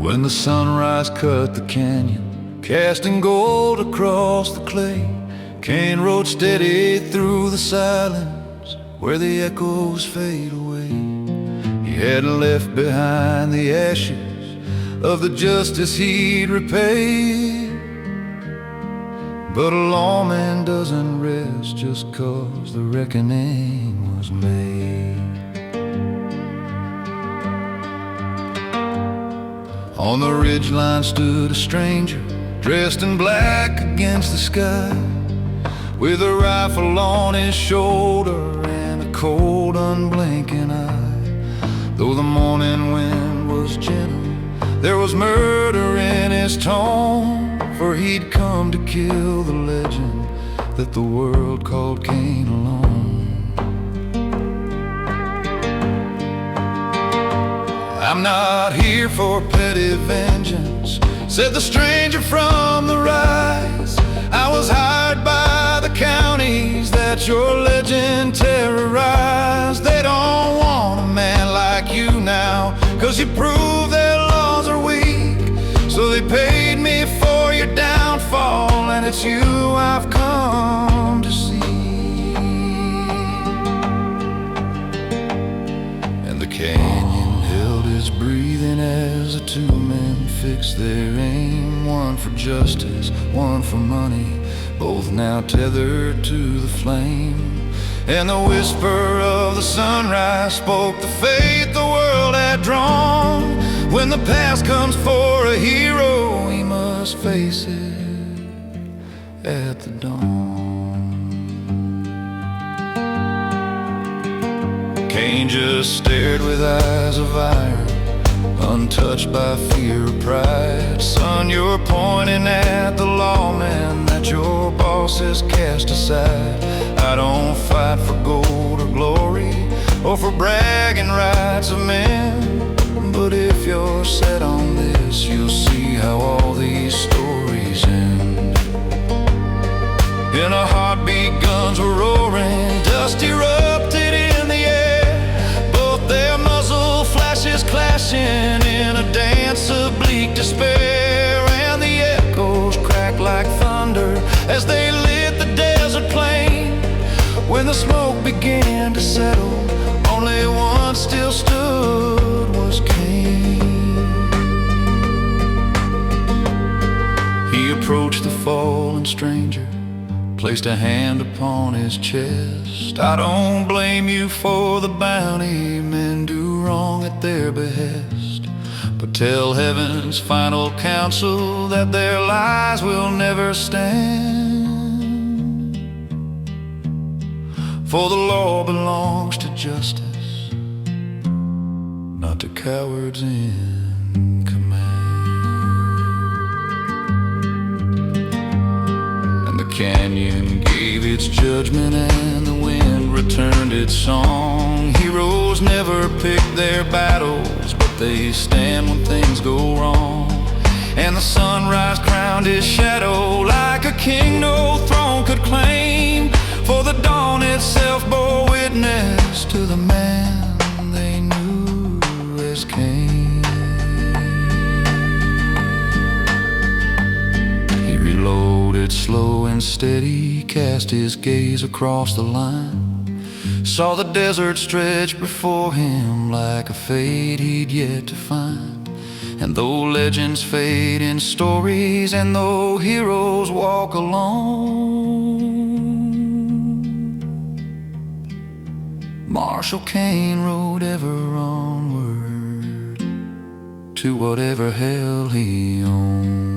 When the sunrise cut the canyon, casting gold across the clay, Kane rode steady through the silence where the echoes fade away. He had left behind the ashes of the justice he'd repaid, but a lawman doesn't rest just 'cause the reckoning was made. On the ridgeline stood a stranger, dressed in black against the sky, with a rifle on his shoulder and a cold, unblinking eye. Though the morning wind was gentle, there was murder in his tone, for he'd come to kill the legend that the world called Kane alone. I'm not here for petty vengeance, said the stranger from the rise. I was hired by the counties that your legend terrorized. They don't want a man like you now, 'cause you prove their laws are weak. So they paid me for your downfall, and it's you I've come to see. And the canyon held its breathing as the two men fixed their aim, one for justice, one for money, both now tethered to the flame. And the whisper of the sunrise spoke the fate the world had drawn. When the past comes for a hero, he must face it at the dawn. Kane just stared with eyes of iron, untouched by fear or pride. Son, you're pointing at the lawman that your boss has cast aside. I don't fight for gold or glory, or for bragging rights of men, but if you're set on this, you'll see how all these stories end. In a heartbeat, guns were roaring, dust erupted in the air, both their muzzle flashes clashing in a dance of bleak despair. And the echoes cracked like thunder as they lit the desert plain. When the smoke began to settle, only one still stood was Kane. He approached the fallen stranger, placed a hand upon his chest. I don't blame you for the bounty men do wrong at their behest, but tell heaven's final counsel that their lies will never stand. For the law belongs to justice, not to cowards in command. And the canyon gave its judgment, and the wind returned its song. Heroes never pick their battles, but they stand when things go wrong. And the sunrise crowned his shadow like a king no throne could claim, for the dawn itself bore witness to the man they knew as Kane. He reloaded slow and steady, cast his gaze across the line, saw the desert stretch before him like a fate he'd yet to find. And though legends fade in stories, and though heroes walk alone, Marshal Kane rode ever onward to whatever hell he owned.